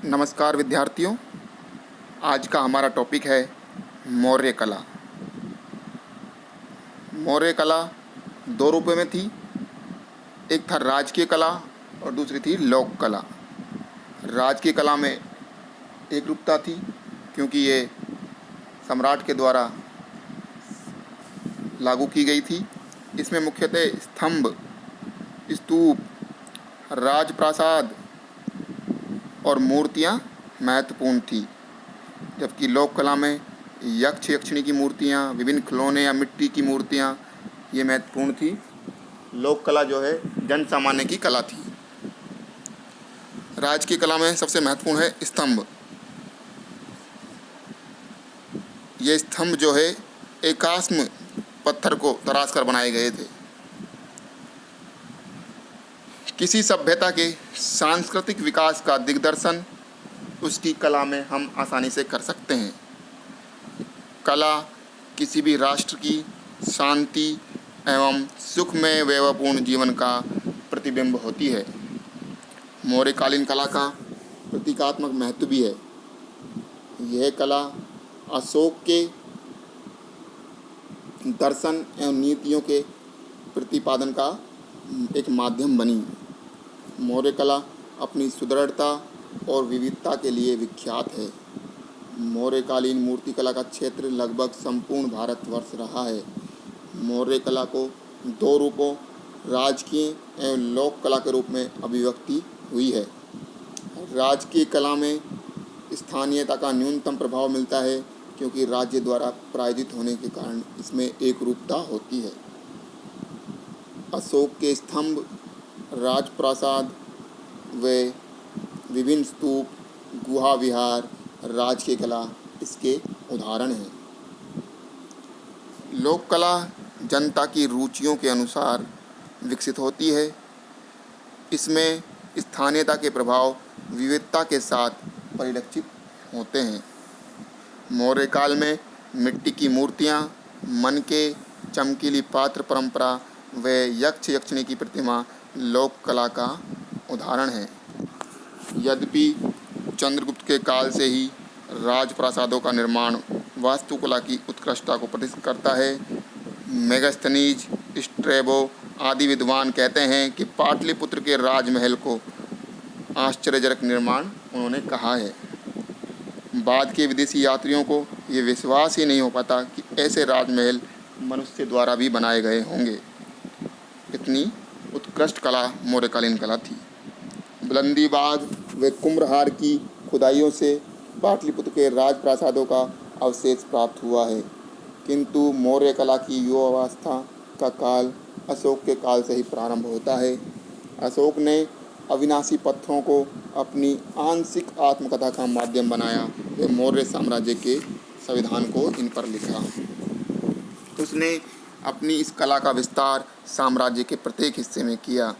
नमस्कार विद्यार्थियों। आज का हमारा टॉपिक है मौर्य कला। मौर्य कला दो रूपों में थी। एक था राजकीय कला और दूसरी थी लोक कला। राजकीय कला में एक रूपता थी क्योंकि ये सम्राट के द्वारा लागू की गई थी। इसमें मुख्यतः स्तंभ, स्तूप, राजप्रासाद और मूर्तियाँ महत्वपूर्ण थी। जबकि लोक कला में यक्ष यक्षिणी की मूर्तियाँ, विभिन्न खिलौने या मिट्टी की मूर्तियाँ ये महत्वपूर्ण थी। लोक कला जो है जन सामान्य की कला थी। राजकीय कला में सबसे महत्वपूर्ण है स्तंभ। ये स्तंभ जो है एकास्म पत्थर को तराश कर बनाए गए थे। किसी सभ्यता के सांस्कृतिक विकास का दिग्दर्शन उसकी कला में हम आसानी से कर सकते हैं। कला किसी भी राष्ट्र की शांति एवं सुखमय वैभवपूर्ण जीवन का प्रतिबिंब होती है। मौर्यकालीन कला का प्रतीकात्मक महत्व भी है। यह कला अशोक के दर्शन एवं नीतियों के प्रतिपादन का एक माध्यम बनी। मौर्य कला अपनी सुदृढ़ता और विविधता के लिए विख्यात है। मौर्यकालीन मूर्तिकला का क्षेत्र लगभग संपूर्ण भारतवर्ष रहा है। मौर्य कला को दो रूपों राजकीय एवं लोक कला के रूप में अभिव्यक्ति हुई है। राजकीय कला में स्थानीयता का न्यूनतम प्रभाव मिलता है क्योंकि राज्य द्वारा प्रायोजित होने के कारण इसमें एक रूपता होती है। अशोक के स्तंभ, राजप्रासाद व विभिन्न स्तूप, गुहा विहार राजकीय कला इसके उदाहरण हैं। लोक कला जनता की रुचियों के अनुसार विकसित होती है। इसमें स्थानीयता के प्रभाव विविधता के साथ परिलक्षित होते हैं। मौर्य काल में मिट्टी की मूर्तियाँ, मनके, चमकीली पात्र परंपरा व यक्ष यक्षिणी की प्रतिमा लोक कला का उदाहरण है। यद्यपि चंद्रगुप्त के काल से ही राजप्रासादों का निर्माण वास्तुकला की उत्कृष्टता को प्रदर्शित करता है। मेगास्थनीज, स्ट्रैबो आदि विद्वान कहते हैं कि पाटलिपुत्र के राजमहल को आश्चर्यजनक निर्माण उन्होंने कहा है। बाद के विदेशी यात्रियों को ये विश्वास ही नहीं हो पाता कि ऐसे राजमहल मनुष्य द्वारा भी बनाए गए होंगे। इतनी उत्कृष्ट कला मौर्यकालीन कला थी। बुलंदीबाग व कुम्भहार की खुदाइयों से पाटलिपुत्र के राजप्रासादों का अवशेष प्राप्त हुआ है, किंतु मौर्य कला की युवावस्था का काल अशोक के काल से ही प्रारंभ होता है। अशोक ने अविनाशी पत्थरों को अपनी आंशिक आत्मकथा का माध्यम बनाया व मौर्य साम्राज्य के संविधान को इन पर लिखा। उसने अपनी इस कला का विस्तार साम्राज्य के प्रत्येक हिस्से में किया।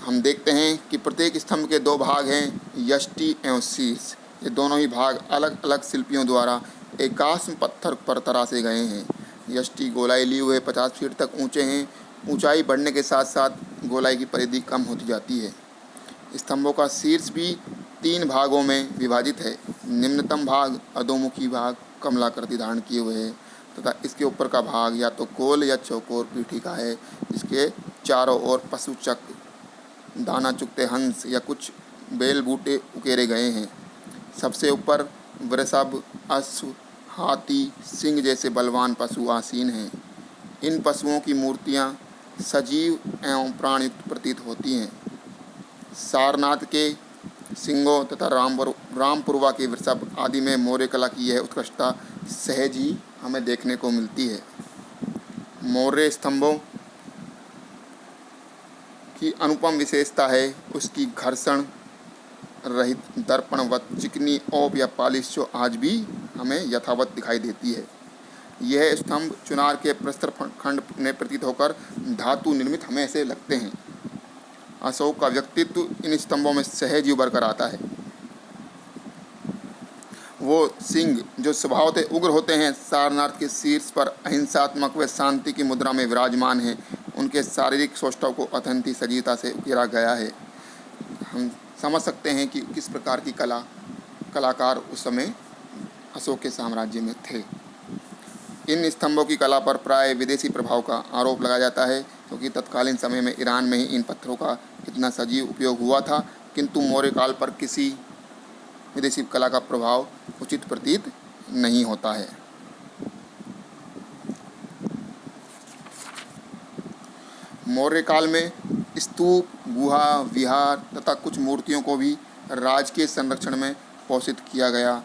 हम देखते हैं कि प्रत्येक स्तंभ के दो भाग हैं, यष्टि एवं शीर्ष। ये दोनों ही भाग अलग अलग शिल्पियों द्वारा एकास्म पत्थर पर तराशे गए हैं। यष्टि गोलाई लिए हुए 50 फीट तक ऊंचे हैं। ऊंचाई बढ़ने के साथ साथ गोलाई की परिधि कम होती जाती है। स्तंभों का शीर्ष भी 3 भागों में विभाजित है। निम्नतम भाग अधोमुखी भाग कमलाकृति धारण किए हुए है तथा इसके ऊपर का भाग या तो गोल या चौकोर पीठी का है, जिसके चारों ओर पशु चक्र, दाना चुगते हंस या कुछ बेल बूटे उकेरे गए हैं। सबसे ऊपर वृषभ, अश्व, हाथी, सिंह जैसे बलवान पशु आसीन हैं। इन पशुओं की मूर्तियाँ सजीव एवं प्राणयुक्त प्रतीत होती हैं। सारनाथ के सिंहों तथा रामपुरवा के वृषभ आदि में मौर्य कला की यह उत्कृष्टता सहज ही हमें देखने को मिलती है। मौर्य स्तंभों की अनुपम विशेषता है उसकी घर्षण रहित दर्पणवत चिकनी ओप या पालिश, जो आज भी हमें यथावत दिखाई देती है। यह स्तंभ चुनार के प्रस्तर खंड में प्रतीत होकर धातु निर्मित हमें ऐसे लगते हैं। अशोक का व्यक्तित्व इन स्तंभों में सहज ही उभर कर आता है। वो सिंह जो स्वभावतः उग्र होते हैं, सारनाथ के शीर्ष पर अहिंसात्मक व शांति की मुद्रा में विराजमान हैं। उनके शारीरिक सौष्ठव को अत्यंत सजीवता से उकेरा गया है। हम समझ सकते हैं कि किस प्रकार की कलाकार उस समय अशोक के साम्राज्य में थे। इन स्तंभों की कला पर प्राय विदेशी प्रभाव का आरोप लगाया जाता है, क्योंकि तत्कालीन समय में ईरान में ही इन पत्थरों का इतना सजीव उपयोग हुआ था, किंतु मौर्य काल पर किसी विदेशी कला का प्रभाव उचित प्रतीत नहीं होता है। मौर्य काल में स्तूप, गुहा, विहार तथा कुछ मूर्तियों को भी राजकीय संरक्षण में पोषित किया गया।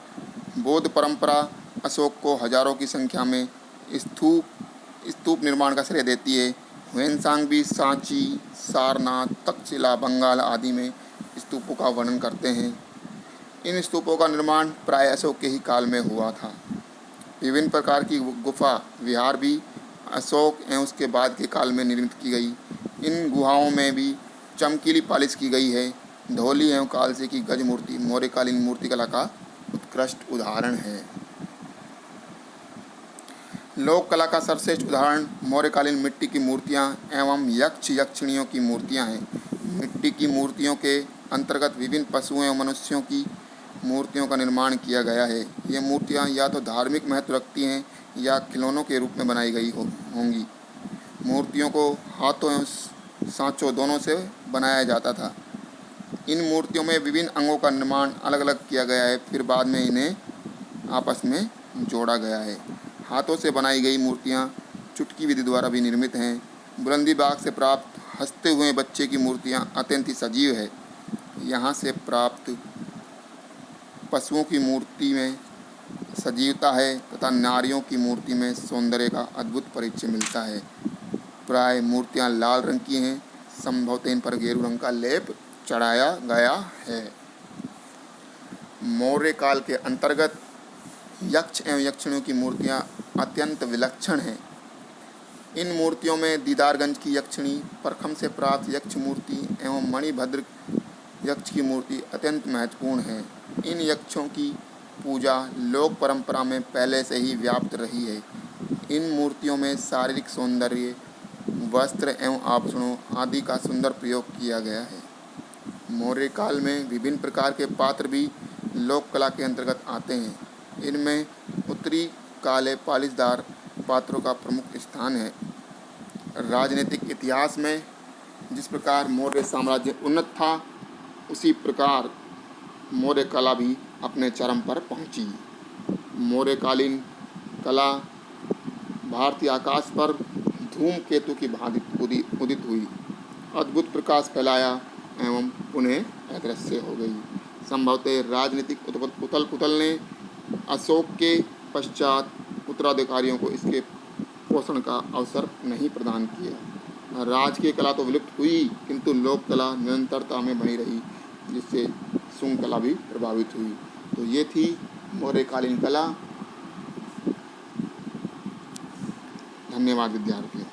बौद्ध परंपरा अशोक को हजारों की संख्या में स्तूप निर्माण का श्रेय देती है। ह्वेनसांग भी सांची, सारनाथ, तक्षशिला, बंगाल आदि में स्तूपों का वर्णन करते हैं। इन स्तूपों का निर्माण प्राय अशोक के ही काल में हुआ था। विभिन्न प्रकार की गुफा विहार भी अशोक एवं उसके बाद के काल में निर्मित की गई। इन गुहाओं में भी चमकीली पालिश की गई है। धौली एवं कालसे की गज मूर्ति मौर्यकालीन मूर्ति कला का उत्कृष्ट उदाहरण है। लोक कला का सर्वश्रेष्ठ उदाहरण मौर्यकालीन मिट्टी की मूर्तियाँ एवं यक्ष यक्षिणियों की मूर्तियाँ हैं। मिट्टी की मूर्तियों के अंतर्गत विभिन्न पशुओं एवं मनुष्यों की मूर्तियों का निर्माण किया गया है। ये मूर्तियाँ या तो धार्मिक महत्व रखती हैं या खिलौनों के रूप में बनाई गई होंगी। मूर्तियों को हाथों एवं सांचों दोनों से बनाया जाता था। इन मूर्तियों में विभिन्न अंगों का निर्माण अलग अलग किया गया है, फिर बाद में इन्हें आपस में जोड़ा गया है। हाथों से बनाई गई मूर्तियाँ चुटकी विधि द्वारा भी निर्मित हैं। बुलंदी बाग से प्राप्त हंसते हुए बच्चे की मूर्तियाँ अत्यंत ही सजीव है। यहाँ से प्राप्त पशुओं की मूर्ति में सजीवता है तथा नारियों की मूर्ति में सौंदर्य का अद्भुत परिचय मिलता है। प्राय मूर्तियाँ लाल रंग की हैं, संभवतः इन पर गेरू रंग का लेप चढ़ाया गया है। मौर्य काल के अंतर्गत यक्ष एवं यक्षिणियों की मूर्तियाँ अत्यंत विलक्षण हैं। इन मूर्तियों में दीदारगंज की यक्षिणी, परखम से प्राप्त यक्ष मूर्ति एवं मणिभद्र यक्ष की मूर्ति अत्यंत महत्वपूर्ण है। इन यक्षों की पूजा लोक परंपरा में पहले से ही व्याप्त रही है। इन मूर्तियों में शारीरिक सौंदर्य, वस्त्र एवं आभूषणों आदि का सुंदर प्रयोग किया गया है। मौर्य काल में विभिन्न प्रकार के पात्र भी लोक कला के अंतर्गत आते हैं। इनमें उत्तरी काले पालिशदार पात्रों का प्रमुख स्थान है। राजनीतिक इतिहास में जिस प्रकार मौर्य साम्राज्य उन्नत था, उसी प्रकार मौर्य कला भी अपने चरम पर पहुंची। मौर्यकालीन कला भारतीय आकाश पर धूमकेतु की भांति उदित हुई, अद्भुत प्रकाश फैलाया एवं पुनः अदृश्य हो गई। संभवतः राजनीतिक उथल पुथल ने अशोक के पश्चात उत्तराधिकारियों को इसके पोषण का अवसर नहीं प्रदान किया। राजकीय कला तो विलुप्त हुई, किंतु लोक कला निरंतरता में बनी रही, जिससे शुंग कला भी प्रभावित हुई। तो ये थी मौर्यकालीन कला। धन्यवाद विद्यार्थियों।